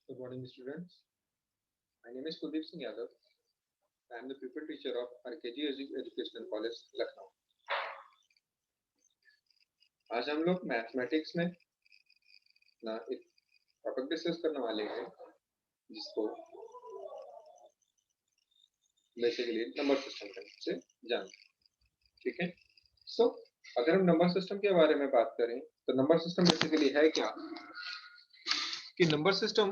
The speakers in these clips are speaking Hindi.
Good morning, students. My name is Kuldeep Singh Yadav. I am the pupil teacher of RKG Educational College, Lucknow. आज हम लोग मैथमेटिक्स में ना एक टॉपिक डिस्कस करने वाले हैं जिसको बेसिकली नंबर सिस्टम के नाम से जानते हैं. ठीक है. सो अगर हम नंबर सिस्टम के बारे में बात करें तो नंबर सिस्टम बेसिकली है क्या कि नंबर सिस्टम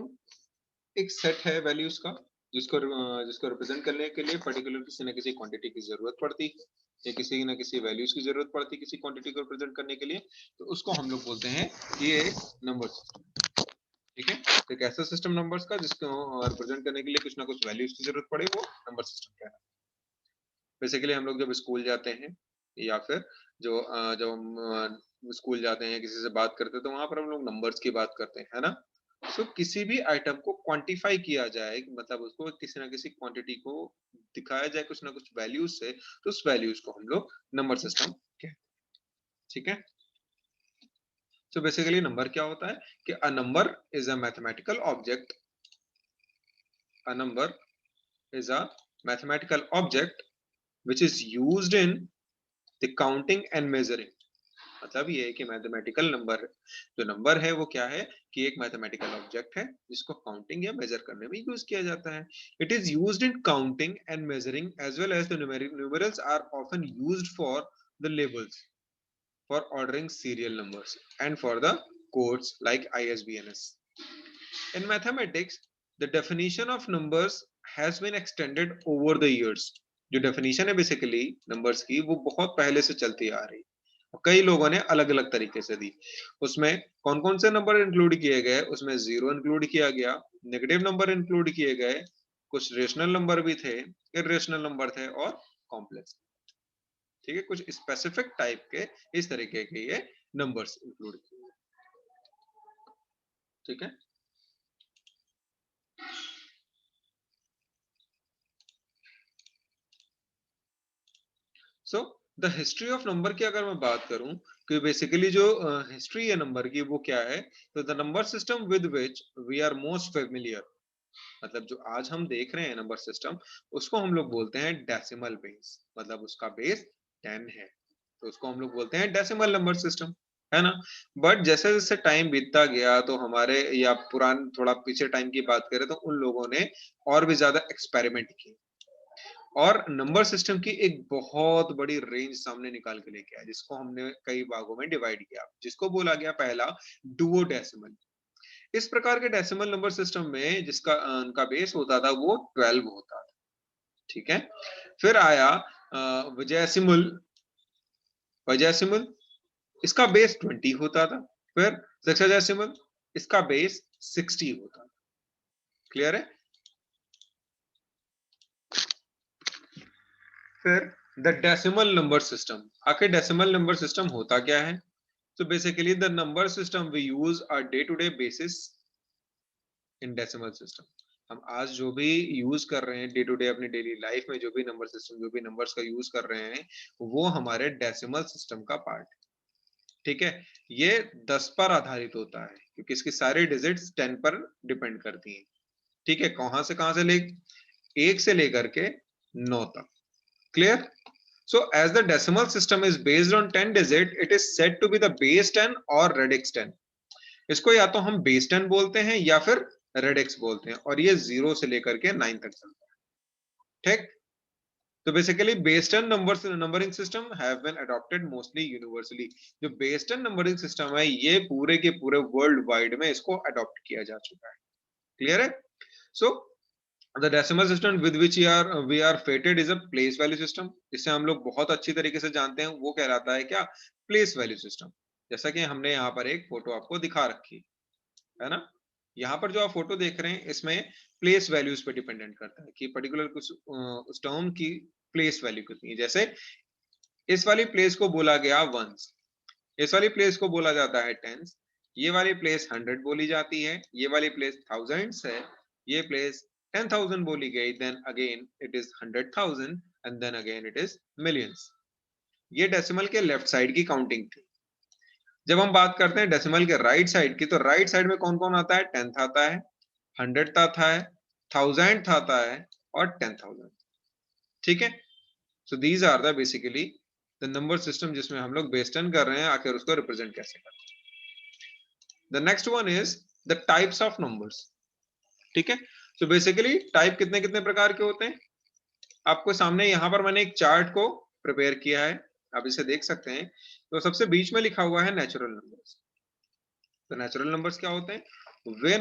एक सेट है वैल्यूज का जिसको रिप्रेजेंट करने के लिए पर्टिकुलर किसी न किसी क्वांटिटी की जरूरत पड़ती है या किसी न किसी वैल्यूज की जरूरत पड़ती है किसी क्वांटिटी को रिप्रेजेंट करने के लिए, तो उसको हम लोग बोलते हैं ये एक नंबर सिस्टम. ठीक है. तो एक ऐसा सिस्टम नंबर्स का जिसको रिप्रेजेंट करने के लिए कुछ ना कुछ वैल्यूज की जरूरत पड़े वो नंबर सिस्टम क्या है. बेसिकली हम लोग जब स्कूल जाते हैं या फिर जब हम स्कूल जाते हैं किसी से बात करते हैं तो वहां पर हम लोग नंबर्स की बात करते हैं, है ना. सो किसी भी आइटम को क्वांटिफाई किया जाए, मतलब उसको किसी ना किसी क्वांटिटी को दिखाया जाए कुछ ना कुछ वैल्यूज से, तो उस वैल्यूज को हम लोग नंबर सिस्टम कहते हैं. ठीक है. सो बेसिकली नंबर क्या होता है कि a number is a mathematical object. A number is a mathematical object which is used in the counting and measuring. मतलब ये है कि मैथमेटिकल नंबर, जो नंबर है वो क्या है कि एक मैथमेटिकल ऑब्जेक्ट है जिसको काउंटिंग या मेजर करने में यूज किया जाता है. It is used in counting and measuring as well as the numerals are often used for the labels, for ordering serial numbers and for the codes like ISBNs. In mathematics, the definition of numbers has been extended over the years. जो definition है basically numbers की वो बहुत पहले से चलती आ रही है. कई लोगों ने अलग अलग तरीके से दी. उसमें कौन कौन से नंबर इंक्लूड किए गए, उसमें जीरो इंक्लूड किया गया, नेगेटिव नंबर इंक्लूड किए गए, कुछ रेशनल नंबर भी थे, इरेशनल नंबर थे और कॉम्प्लेक्स. ठीक है. कुछ स्पेसिफिक टाइप के इस तरीके के ये नंबर्स इंक्लूड किए. ठीक है. So the history of number की अगर मैं बात करूं कि बेसिकली जो हिस्ट्री है नंबर की वो क्या है, तो the number system with which we are most familiar, मतलब जो आज हम देख रहे हैं नंबर सिस्टम, उसको हम लोग बोलते हैं डेसिमल बेस. मतलब उसका बेस 10 है तो उसको हम लोग बोलते हैं डेसिमल नंबर सिस्टम, है ना. बट जैसे जैसे टाइम बीतता गया तो हमारे या पुरान थोड़ा पीछे टाइम की बात करें तो उन लोगों ने और भी ज्यादा एक्सपेरिमेंट किए और नंबर सिस्टम की एक बहुत बड़ी रेंज सामने निकाल के लेके आया जिसको हमने कई भागों में डिवाइड किया, जिसको बोला गया पहला डुओडेसिमल. इस प्रकार के डेसिमल नंबर सिस्टम में जिसका उनका बेस होता था वो 12 होता था. ठीक है. फिर आया वजयसिमल. वजयसिमल इसका बेस 20 होता था. फिर सेक्साडेसिमल इसका बेस 60 होता था. क्लियर है. फिर द डेसिमल नंबर सिस्टम. आखिर डेसिमल नंबर सिस्टम होता क्या है. So basically the number system we use our day-to-day basis in decimal system. हम आज जो भी यूज कर रहे हैं डे टू डे अपनी डेली लाइफ में, जो भी नंबर सिस्टम जो भी नंबर्स का यूज कर रहे हैं वो हमारे डेसिमल सिस्टम का पार्ट है. ठीक है. ये 10 पर आधारित होता है क्योंकि इसकी सारी डिजिट्स 10 पर डिपेंड करती हैं. ठीक है. कहां से ले 1 से लेकर के 9 तक. Clear. So as the decimal system is based on 10 digit, it is said to be the base 10 or radix 10. इसको या तो हम बेस 10 बोलते हैं या फिर रेडिक्स बोलते हैं और ये 0 से लेकर के 9 तक चलता है. ठीक. तो basically base 10 numbers numbering system have been adopted mostly universally. जो बेस 10 नंबरिंग सिस्टम है ये पूरे के पूरे वर्ल्ड वाइड में इसको अडॉप्ट किया जा चुका है. क्लियर है. सो The decimal system with which we are fated is a place value system. जिसे हम लोग बहुत अच्छी तरीके से जानते हैं वो कहलाता है क्या, place value system. जैसा कि हमने यहाँ पर एक फोटो आपको दिखा रखी है ना. यहाँ पर जो आप फोटो देख रहे हैं इसमें प्लेस वैल्यूज पे डिपेंडेंट करता है कि पर्टिकुलर कुछ उस टर्म की प्लेस वैल्यू कितनी है. जैसे इस वाली प्लेस को बोला गया वंस, इस वाली प्लेस को बोला जाता है टेंस, ये वाली प्लेस 100 बोली जाती है, ये वाली प्लेस थाउजेंड्स है, ये प्लेस 10,000 बोली गई, then again it is 100,000 and then again it is millions. ये डेसिमल के लेफ्ट साइड की काउंटिंग थी. जब हम बात करते हैं डेसिमल के राइट साइड की, तो राइट साइड में कौन कौन आता है, 10th आता है, 100 आता है, 1000 आता है और 10,000। ठीक है, so these are the basically the number system जिसमें हम लोग बेस 10 कर रहे हैं, आखिर उसको रिप्रेजेंट कैसे करते हैं। The next one is the types of numbers. ठीक है, सो बेसिकली टाइप कितने कितने प्रकार के होते हैं, आपको सामने यहां पर मैंने एक चार्ट को प्रिपेयर किया है, आप इसे देख सकते हैं। तो सबसे बीच में लिखा हुआ है नेचुरल नंबर्स। तो नेचुरल नंबर्स क्या होते हैं, they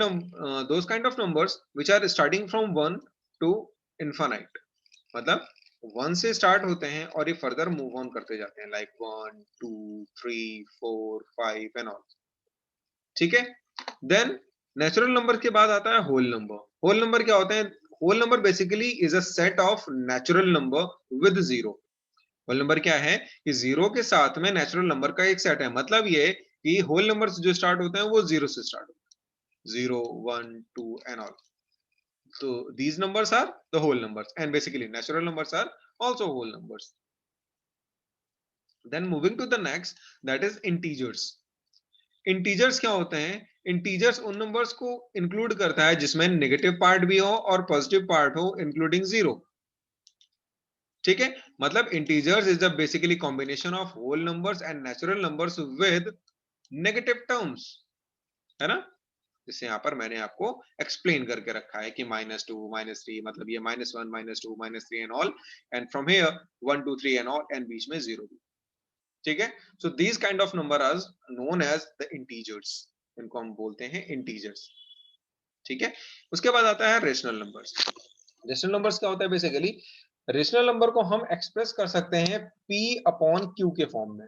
those kind of numbers which are starting from 1 to infinite, मतलब 1 से स्टार्ट होते हैं और ये फर्दर मूव ऑन करते जाते हैं, लाइक 1 2 3 4 5 एंड ऑल। ठीक है, देन नेचुरल नंबर के बाद आता है होल नंबर। होल नंबर क्या होते हैं, whole number basically is a set of natural number with zero. Whole number क्या है कि जीरो के साथ में नेचुरल नंबर का एक सेट है, मतलब ये कि होल नंबर्स जो स्टार्ट होते हैं वो जीरो से स्टार्ट होते हैं, 0 1 2 and all. So these numbers are the whole numbers, and basically natural numbers are also whole numbers. Then moving to the next, that is integers. Integers क्या होते हैं, integers उन numbers को include करता है जिसमें negative part भी हो और positive part हो, including zero. ठीक है, मतलब integers is the basically combination of whole numbers and natural numbers with negative terms, है ना। जैसे यहाँ पर मैंने आपको एक्सप्लेन करके रखा है कि -2 -3 मतलब ये -1 -2 -3 and all, and from here 1 2 3 and all, and बीच में 0 भी। ठीक है, so these kind of number are known as the integers, इनको हम बोलते हैं इंटीजर्स। ठीक है, उसके बाद आता है रेशनल नंबर्स। रेशनल नंबर्स क्या होता है, बेसिकली रेशनल नंबर को हम एक्सप्रेस कर सकते हैं P अपॉन Q के फॉर्म में।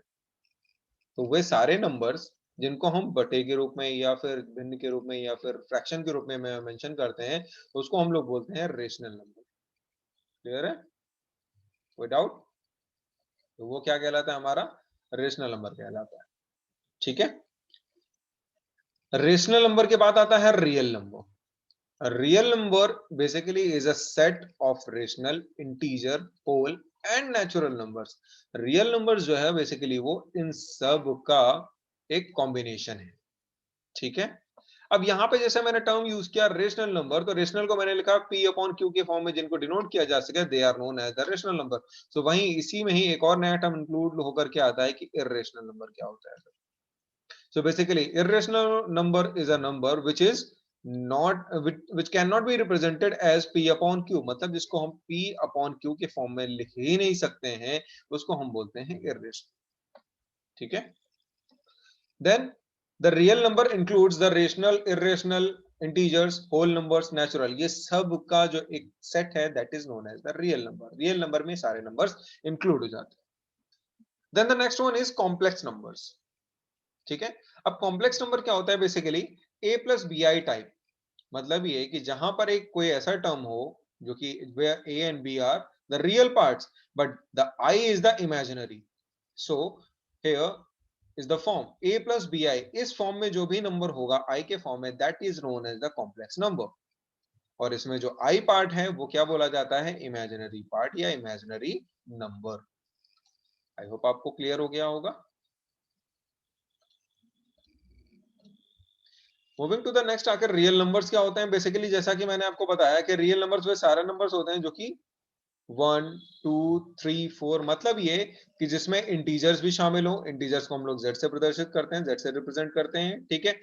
तो वे सारे नंबर्स जिनको हम बटे के रूप में या फिर भिन्न के रूप में या फिर फ्रैक्शन के रूप में मेंशन करते हैं, तो उसको हम लोग बोलते हैं रेशनल नंबर। क्लियर है, कोई डाउट? तो वो क्या कहलाता है, हमारा रेशनल नंबर कहलाता है। ठीक है, रेशनल नंबर के बाद आता है real number. Real number basically is a set of rational, integer, whole and natural numbers. Real numbers जो है बेसिकली वो इन सब का एक कॉम्बिनेशन है। ठीक है, अब यहाँ पे जैसे मैंने टर्म यूज किया रेशनल नंबर, तो रेशनल को मैंने लिखा P अपॉन Q के फॉर्म में, जिनको डिनोट किया जा सके they are known as the rational number. So वहीं इसी में ही एक और नया टर्म इंक्लूड होकर के आता है कि इर्रेशनल नंबर क्या होता है। So basically irrational number is a number which is not which cannot be represented as P upon Q, मतलब जिसको हम P upon Q के फॉर्म में लिख ही नहीं सकते हैं, उसको हम बोलते हैं इर्रेशनल। ठीक है, then the real number includes the rational, irrational, integers, whole numbers, natural, ये सब का जो एक सेट है that is known as the real number। real number में सारे numbers include हो जाते हैं। then the next one is complex numbers। ठीक है, अब complex number क्या होता है, basically a plus bi type, मतलब ये कि जहां पर एक कोई ऐसा टर्म हो जो कि where a and b are the real parts but the I is the imaginary, so here is the form a plus bi, इस फॉर्म में जो भी नंबर होगा I के फॉर्म में that is known as the complex number, और इसमें जो I पार्ट है वो क्या बोला जाता है, इमेजिनरी पार्ट या इमेजिनरी नंबर। आई होप आपको क्लियर हो गया होगा। मूविंग टू द नेक्स्ट, आकर रियल नंबर्स क्या होते हैं, बेसिकली जैसा कि मैंने आपको बताया कि रियल नंबर्स वे सारे नंबर्स होते हैं जो कि 1 2 3 4, मतलब ये कि जिसमें इंटीजर्स भी शामिल हो। इंटीजर्स को हम लोग z से प्रदर्शित करते हैं, z से रिप्रेजेंट करते हैं। ठीक है,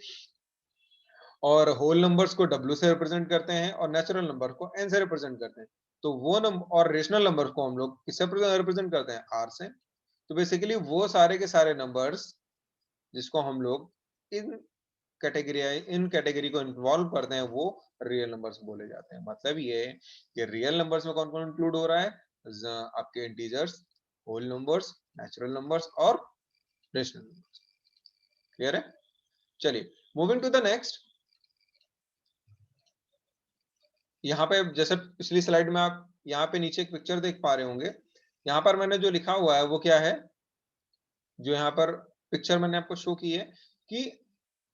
और होल नंबर्स को w से रिप्रेजेंट करते हैं और नेचुरल नंबर को n से रिप्रेजेंट करते हैं। तो वो नंबर और रेशनल नंबर को हम लोग किससे रिप्रेजेंट करते हैं, r से। तो बेसिकली वो सारे के सारे नंबर्स जिसको हम लोग इन कैटेगरी को इन्वॉल्व करते हैं वो रियल नंबर्स बोले जाते हैं। मतलब ये कि रियल नंबर्स में कौन कौन इंक्लूड हो रहा है, आपके integers, whole numbers, natural numbers और रेशनल नंबर्स। क्लियर है, चलिए मूविंग टू द नेक्स्ट। यहाँ पे जैसे पिछली स्लाइड में आप यहाँ पे नीचे एक पिक्चर देख पा रहे होंगे, यहाँ पर मैंने जो लिखा हुआ है वो क्या है, जो यहाँ पर पिक्चर मैंने आपको शो की है कि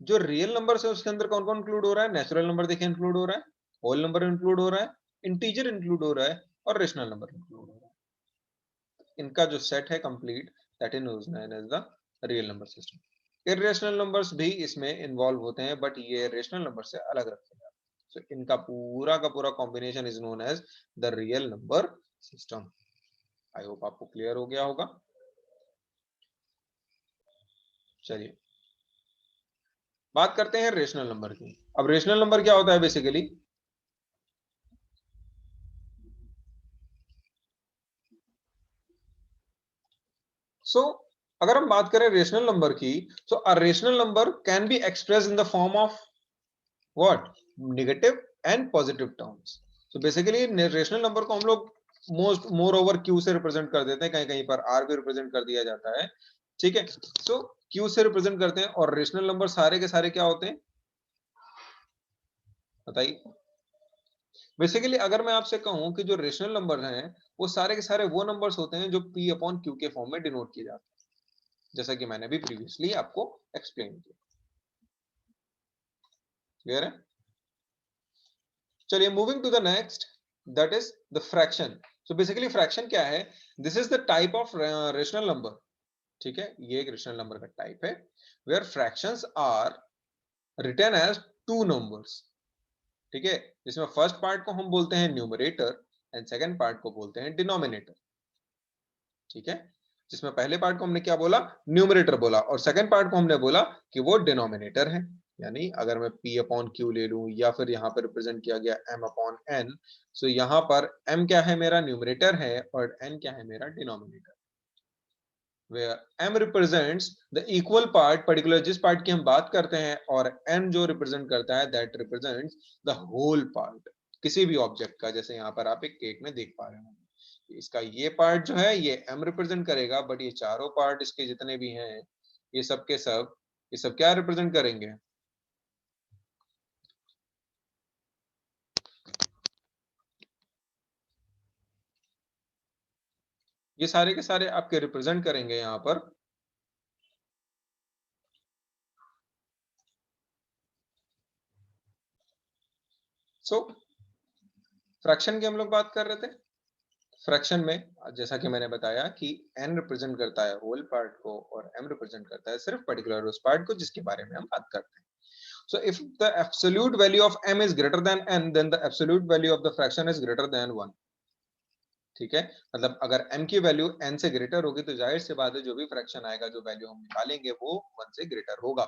जो रियल नंबर है उसके अंदर कौन कौन इंक्लूड हो रहा है, नेचुरल नंबर देखिए इंक्लूड हो रहा है, होल नंबर इंक्लूड हो रहा है, इंटीजर इंक्लूड हो रहा है और रेशनल नंबर इंक्लूड हो रहा है। इनका जो सेट है complete, that is known as the real number system. Irrational numbers भी इसमें इन्वॉल्व होते हैं बट ये रेशनल नंबर से अलग रखे जाते हैं। So इनका पूरा का पूरा combination is known as the real number system. I hope आपको क्लियर हो गया होगा। चलिए बात करते हैं रेशनल नंबर की। अब रेशनल नंबर क्या होता है बेसिकली? सो अगर हम बात करें रेशनल नंबर की, so a rational number can be expressed in the form of what? Negative and positive terms. So basically rational number को हम लोग मोर ओवर क्यू से रिप्रेजेंट कर देते हैं, कहीं कहीं पर आर भी रिप्रेजेंट कर दिया जाता है, ठीक है। सो क्यू से रिप्रेजेंट करते हैं, और रेशनल नंबर सारे के सारे क्या होते हैं बताइए? बेसिकली अगर मैं आपसे कहूं कि जो रेशनल नंबर हैं वो सारे के सारे वो नंबर्स होते हैं जो पी अपॉन क्यू के फॉर्म में डिनोट किए जाते हैं, जैसा कि मैंने भी प्रीवियसली आपको एक्सप्लेन किया। क्लियर है? चलिए moving to the next, that is the fraction. So basically fraction क्या है? This is the type of rational number, ठीक है, ये एक रेशनल नंबर का टाइप है where fractions are written as two numbers, ठीक है, जिसमें फर्स्ट पार्ट को हम बोलते हैं न्यूमरेटर एंड सेकंड पार्ट को बोलते हैं डिनोमिनेटर, ठीक है। जिसमें पहले पार्ट को हमने क्या बोला? न्यूमरेटर बोला, और सेकंड पार्ट को हमने बोला कि वो डिनोमिनेटर है। यानी अगर मैं p अपॉन क्यू ले लूं, या फिर यहाँ पर रिप्रेजेंट किया गया m अपॉन n, सो यहाँ पर m क्या है? मेरा न्यूमरेटर है, और n क्या है? मेरा denominator. where m represents the equal part, particular जिस पार्ट की हम बात करते हैं, और n जो रिप्रेजेंट करता है that represents the whole part, किसी भी ऑब्जेक्ट का। जैसे यहाँ पर आप एक केक में देख पा रहे हो, इसका ये पार्ट जो है ये m रिप्रेजेंट करेगा, बट ये चारों पार्ट इसके जितने भी हैं ये सब के सब, ये सब क्या रिप्रेजेंट करेंगे? ये सारे के सारे आपके रिप्रेजेंट करेंगे यहाँ पर सो फ्रैक्शन की हम लोग बात कर रहे थे। फ्रैक्शन में जैसा कि मैंने बताया कि n रिप्रेजेंट करता है होल पार्ट को, और m रिप्रेजेंट करता है सिर्फ पर्टिकुलर उस पार्ट को जिसके बारे में हम बात करते हैं। So if the absolute value of m is greater than n, then the absolute value of the fraction is greater than 1, ठीक है। मतलब अगर m की वैल्यू n से ग्रेटर होगी तो जाहिर सी बात है जो भी फ्रैक्शन आएगा, जो वैल्यू हम निकालेंगे वो 1 से ग्रेटर होगा,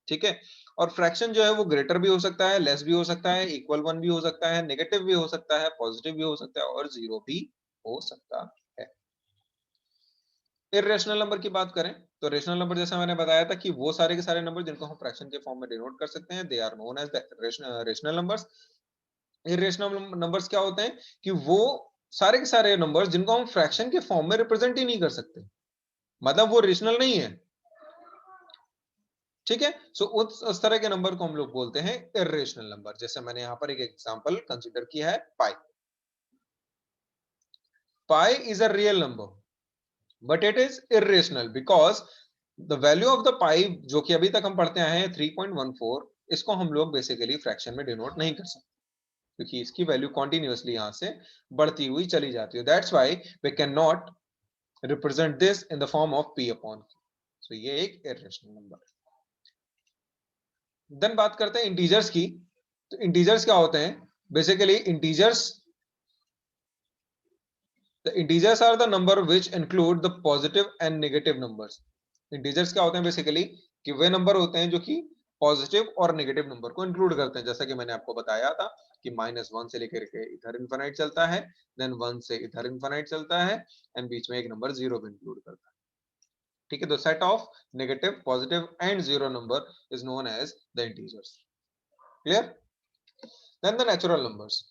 ठीक है। और फ्रैक्शन जो है वो ग्रेटर भी हो सकता है, लेस भी हो सकता है, इक्वल 1 भी हो सकता है, नेगेटिव भी हो सकता है, पॉजिटिव भी हो सकता है, और जीरो भी हो सकता है। इर्रेशनल नंबर की बात करें तो रेशनल नंबर जैसा मैंने बताया था कि वो सारे के सारे नंबर जिनको हम फ्रैक्शन के फॉर्म में डिनोट कर सकते हैं, they are known as the rational numbers. Irrational numbers क्या होते हैं कि वो सारे के सारे नंबर्स जिनको हम फ्रैक्शन के फॉर्म में रिप्रेजेंट ही नहीं कर सकते, मतलब वो रेशनल नहीं है, ठीक है। सो उस तरह के नंबर को हम लोग बोलते हैं इर्रेशनल नंबर। जैसे मैंने यहाँ पर एक एग्जांपल कंसीडर किया है, pi. Pi is a real number but it is irrational because the value of the pi जो कि अभी तक हम पढ़ते आए हैं 3.14, इसको हम लोग बेसिकली फ्रैक्शन में डिनोट नहीं कर सकते क्योंकि इसकी वैल्यू कॉन्टिन्यूअसली यहां से बढ़ती हुई चली जाती है। That's why we can not represent this in the form of p upon q। सो ये एक इर्रेशनल नंबर है। देन बात करते हैं इंटीजर्स की। तो इंटीजर्स क्या होते हैं? Basically integers are the number which include the positive and negative numbers. Integers क्या होते हैं? बेसिकली कि वे नंबर होते हैं जो कि पॉजिटिव और नेगेटिव नंबर को इंक्लूड करते हैं, जैसा कि मैंने आपको बताया था कि -1 से लेकर के इधर इनफिनाइट चलता है, देन 1 से इधर इनफिनाइट चलता है, एंड बीच में एक नंबर 0 भी इंक्लूड करता है, ठीक है। तो set of negative, positive and 0 number is known as the integers. Clear? Then the natural numbers.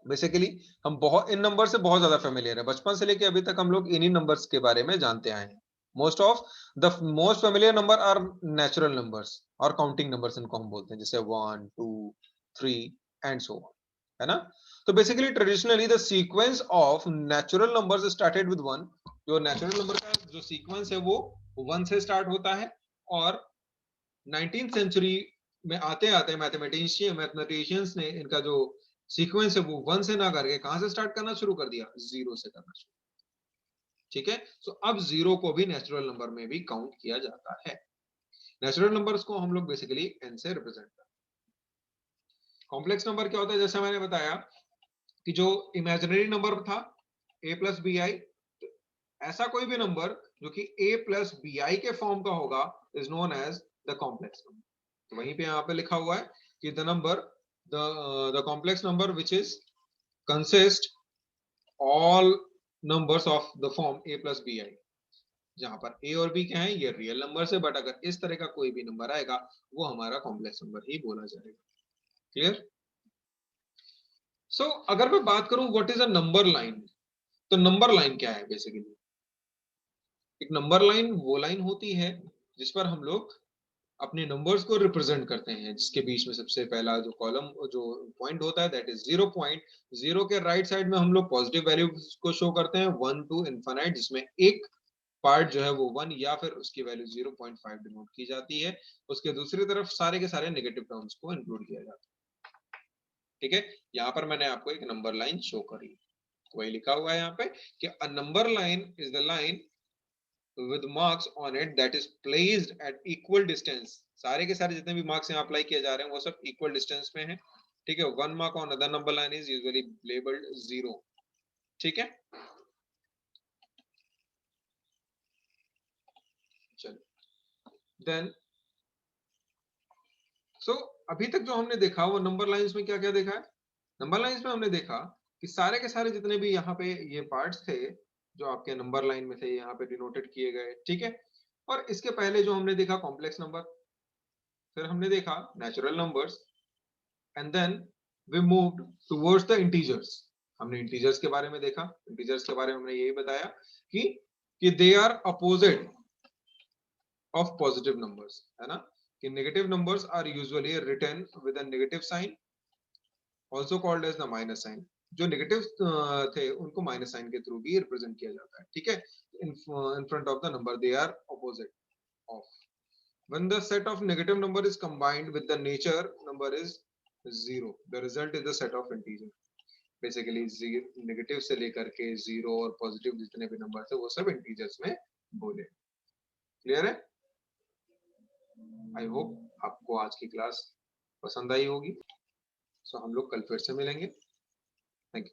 Basically हम बहुत इन नंबर से बहुत ज्यादा फेमिलियर है, बचपन से लेके अभी तक हम लोग इन्हीं नंबर्स के बारे में जानते आए हैं। Most of the most familiar number are natural numbers और काउंटिंग नंबर्स इनको हम बोलते हैं, जैसे 1 2 3 एंड सो ऑन, है ना। तो basically traditionally the sequence of natural numbers started with 1। जो नेचुरल नंबर का जो सीक्वेंस है वो 1 से स्टार्ट होता है, और 19th सेंचुरी में आते आते मैथमेटिशियंस ने इनका जो सीक्वेंस है वो 1 से ना करके कहां से स्टार्ट करना शुरू कर दिया? 0 से करना शुरू, ठीक है। सो अब 0 को भी नेचुरल नंबर में भी काउंट किया जाता है। नेचुरल नंबर्स को हम लोग बेसिकली n से रिप्रेजेंट करते हैं। कॉम्प्लेक्स नंबर क्या होता है, जैसे मैंने बताया कि जो इमेजिनरी नंबर था a प्लस बी आई, ऐसा कोई भी नंबर जो कि a प्लस बी आई के फॉर्म का होगा is known as the complex number. तो वहीं पे यहाँ पे लिखा हुआ है कि the number the complex number which is consist all numbers of the form a plus b i, जहां पर a और b क्या है, ये रियल नंबर है, बट अगर इस तरह का कोई भी नंबर आएगा वो हमारा कॉम्प्लेक्स नंबर ही बोला जाएगा। क्लियर? सो अगर मैं बात करूं what is a number line, तो नंबर लाइन क्या है बेसिकली? एक नंबर लाइन वो लाइन होती है जिस पर हम लोग अपने नंबर्स को रिप्रेजेंट करते हैं, जिसके बीच में सबसे पहला जो कॉलम जो पॉइंट होता है दैट इज 0 पॉइंट। 0 के राइट साइड में हम लोग पॉजिटिव वैल्यू को शो करते हैं 1 टू इनफाइनाइट, जिसमें एक पार्ट जो है वो 1 या फिर उसकी वैल्यू 0.5 डिनोट की जाती है। उसके दूसरी तरफ सारे के सारे नेगेटिव टर्म्स को इंक्लूड किया जाता है। ठीक है, यहाँ पर मैंने आपको एक नंबर लाइन शो करी, वही लिखा हुआ है यहाँ पे कि a number line is the line with marks on it that is placed at equal distance। सारे के सारे जितने भी मार्क्स यहाँ अप्लाई किए जा रहे हैं वो सब इक्वल डिस्टेंस में है। ठीक है, 1 mark on other number line is usually labeled 0। ठीक है, चलो देन अभी तक जो हमने देखा वो नंबर लाइंस में क्या क्या देखा है। नंबर लाइंस में हमने देखा कि सारे के सारे जितने भी यहाँ पे ये पार्ट्स थे जो आपके नंबर लाइन में थे यहाँ पे डिनोटेड किए गए। ठीक है, और इसके पहले जो हमने देखा कॉम्प्लेक्स नंबर, फिर हमने देखा natural numbers, and then we moved towards the integers. हमने इंटीजर्स के बारे में देखा। इंटीजर्स के बारे में हमने यही बताया कि they are opposite of positive numbers, है ना, कि negative numbers are usually written with a negative sign, also called as the minus sign. जो नेगेटिव थे उनको माइनस साइन के थ्रू भी रिप्रेजेंट किया जाता है। ठीक है, in front of the number they are opposite of. When the set of negative number is combined with the nature number is 0, the result is the set of integer। Basically negative से लेकर के 0 और पॉजिटिव जितने भी नंबर थे वो सब इंटीजर्स में बोले। क्लियर है? आई होप आपको आज की क्लास पसंद आई होगी। सो हम लोग कल फिर से मिलेंगे। Thank you.